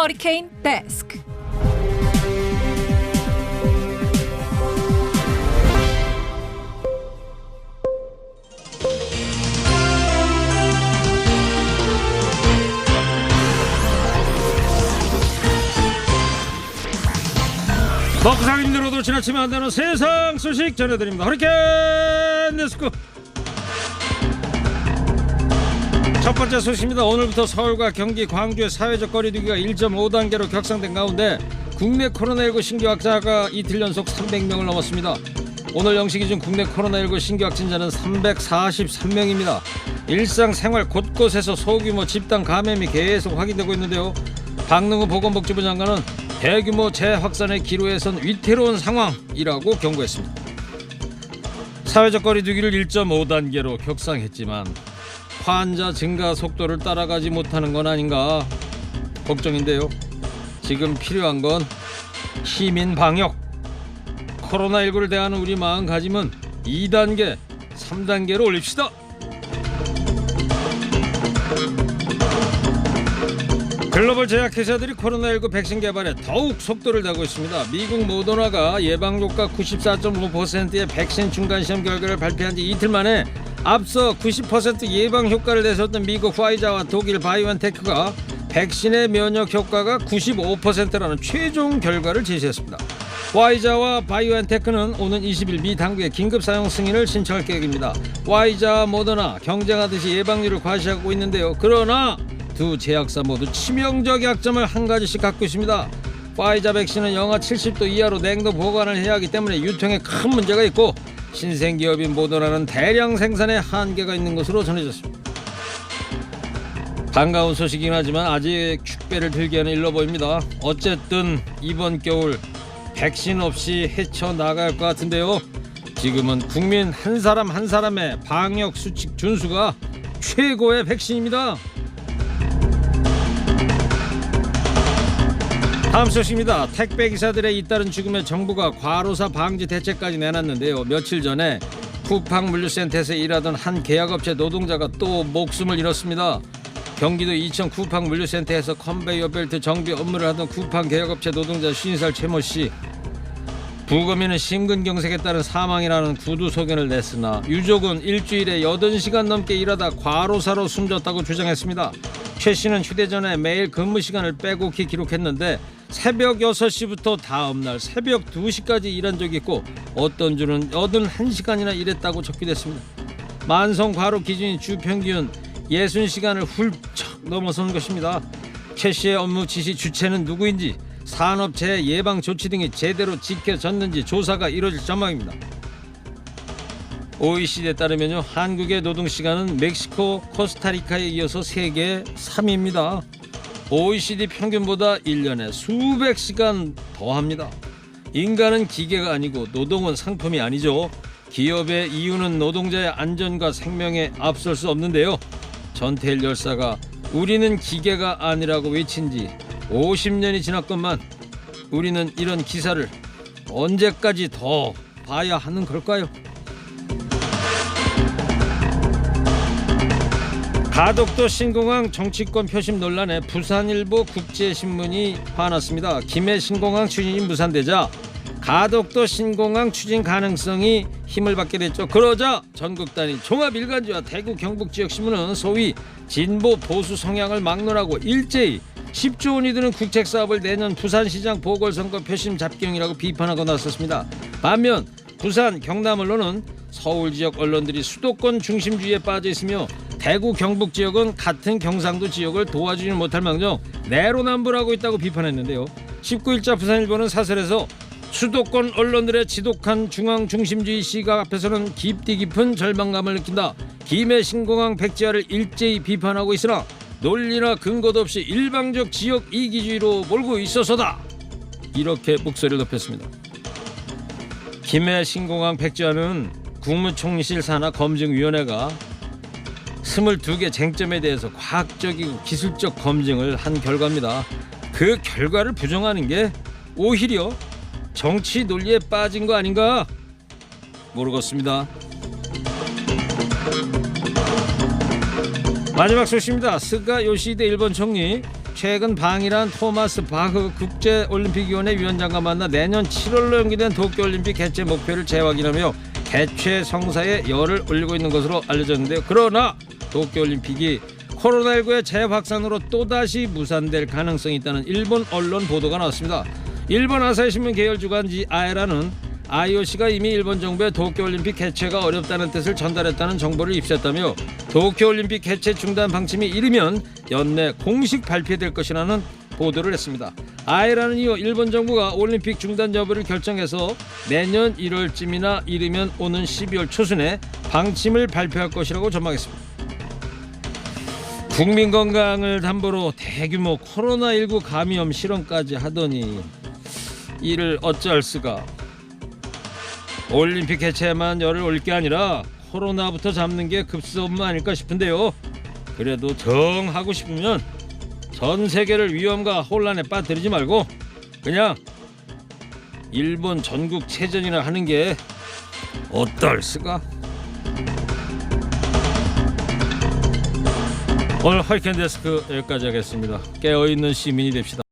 허리케인 데스크. 먹고 살기 힘들어도 지나치면 안 되는 세상 소식 전해드립니다. 허리케인 데스크. 첫 번째 소식입니다. 오늘부터 서울과 경기, 광주의 사회적 거리두기가 1.5단계로 격상된 가운데 국내 코로나19 신규 확진자가 이틀 연속 300명을 넘었습니다. 오늘 0시 기준 국내 코로나19 신규 확진자는 343명입니다. 일상생활 곳곳에서 소규모 집단 감염이 계속 확인되고 있는데요. 박능우 보건복지부 장관은 대규모 재확산의 기로에 선 위태로운 상황이라고 경고했습니다. 사회적 거리두기를 1.5단계로 격상했지만 환자 증가 속도를 따라가지 못하는 건 아닌가 걱정인데요. 지금 필요한 건 시민 방역. 코로나19를 대하는 우리 마음가짐은 2단계, 3단계로 올립시다. 글로벌 제약회사들이 코로나19 백신 개발에 더욱 속도를 내고 있습니다. 미국 모더나가 예방효과 94.5%의 백신 중간시험 결과를 발표한 지 이틀 만에 앞서 90% 예방효과를 내세웠던 미국 화이자와 독일 바이오엔테크가 백신의 면역효과가 95%라는 최종 결과를 제시했습니다. 화이자와 바이오엔테크는 오는 20일 미 당국에 긴급 사용 승인을 신청할 계획입니다. 화이자와 모더나 경쟁하듯이 예방률을 과시하고 있는데요. 그러나 두 제약사 모두 치명적 약점을 한 가지씩 갖고 있습니다. 화이자 백신은 영하 70도 이하로 냉동 보관을 해야 하기 때문에 유통에 큰 문제가 있고, 신생기업인 모더나는 대량 생산에 한계가 있는 것으로 전해졌습니다. 반가운 소식이긴 하지만 아직 축배를 들게 하는 일로 보입니다. 어쨌든 이번 겨울 백신 없이 헤쳐나갈 것 같은데요. 지금은 국민 한 사람 한 사람의 방역 수칙 준수가 최고의 백신입니다. 다음 소식입니다. 택배기사들의 잇따른 죽음에 정부가 과로사 방지 대책까지 내놨는데요. 며칠 전에 쿠팡 물류센터에서 일하던 한 계약업체 노동자가 또 목숨을 잃었습니다. 경기도 이천 쿠팡 물류센터에서 컨베이어 벨트 정비 업무를 하던 쿠팡 계약업체 노동자 50살 최모 씨. 부검인은 심근경색에 따른 사망이라는 구두 소견을 냈으나 유족은 일주일에 80시간 넘게 일하다 과로사로 숨졌다고 주장했습니다. 최 씨는 휴대전화에 매일 근무 시간을 빼곡히 기록했는데 새벽 6시부터 다음날 새벽 2시까지 일한 적이 있고 어떤 주는 81시간이나 일했다고 적기됐습니다. 만성 과로 기준인 주 평균 60시간을 훌쩍 넘어선 것입니다. 최 씨의 업무 지시 주체는 누구인지, 산업재해 예방 조치 등이 제대로 지켜졌는지 조사가 이뤄질 전망입니다. OECD에 따르면요, 한국의 노동시간은 멕시코, 코스타리카에 이어서 세계 3위입니다. OECD 평균보다 1년에 수백 시간 더합니다. 인간은 기계가 아니고 노동은 상품이 아니죠. 기업의 이유는 노동자의 안전과 생명에 앞설 수 없는데요. 전태일 열사가 우리는 기계가 아니라고 외친 지 50년이 지났건만 우리는 이런 기사를 언제까지 더 봐야 하는 걸까요? 가덕도 신공항 정치권 표심 논란에 부산일보 국제신문이 화났습니다. 김해 신공항 추진이 무산되자 가덕도 신공항 추진 가능성이 힘을 받게 됐죠. 그러자 전국 단위 종합일간지와 대구 경북지역신문은 소위 진보 보수 성향을 막론하고 일제히 10조 원이 드는 국책사업을 내년 부산시장 보궐선거 표심 잡기용이라고 비판하고 나섰습니다. 반면 부산, 경남 언론은 서울 지역 언론들이 수도권 중심주의에 빠져 있으며 대구, 경북 지역은 같은 경상도 지역을 도와주지 못할 망정 내로남불하고 있다고 비판했는데요. 19일자 부산일보는 사설에서 수도권 언론들의 지독한 중앙 중심주의 시각 앞에서는 깊디 깊은 절망감을 느낀다. 김해 신공항 백지화를 일제히 비판하고 있으나 논리나 근거도 없이 일방적 지역 이기주의로 몰고 있어서다. 이렇게 목소리를 높였습니다. 김해 신공항 백지화는 국무총리실 산하 검증위원회가 22개 쟁점에 대해서 과학적이고 기술적 검증을 한 결과입니다. 그 결과를 부정하는 게 오히려 정치 논리에 빠진 거 아닌가 모르겠습니다. 마지막 소식입니다. 스가 요시히데 일본 총리, 최근 방이란 토마스 바흐 국제올림픽위원회 위원장과 만나 내년 7월로 연기된 도쿄올림픽 개최 목표를 재확인하며 개최 성사에 열을 올리고 있는 것으로 알려졌는데요. 그러나 도쿄올림픽이 코로나19의 재확산으로 또다시 무산될 가능성이 있다는 일본 언론 보도가 나왔습니다. 일본 아사히신문 계열주간지 아에라는 IOC가 이미 일본 정부에 도쿄올림픽 개최가 어렵다는 뜻을 전달했다는 정보를 입수했다며 도쿄올림픽 개최 중단 방침이 이르면 연내 공식 발표될 것이라는 보도를 했습니다. 아에라는 이어 일본 정부가 올림픽 중단 여부를 결정해서 내년 1월쯤이나 이르면 오는 12월 초순에 방침을 발표할 것이라고 전망했습니다. 국민 건강을 담보로 대규모 코로나19 감염 실험까지 하더니 이를 어찌할 수가. 올림픽 개최에만 열을 올릴 게 아니라 코로나부터 잡는 게 급수업무 아닐까 싶은데요. 그래도 정 하고 싶으면 전 세계를 위험과 혼란에 빠뜨리지 말고 그냥 일본 전국 체전이나 하는 게 어떨 수가. 오늘 허리케인 데스크 여기까지 하겠습니다. 깨어있는 시민이 됩시다.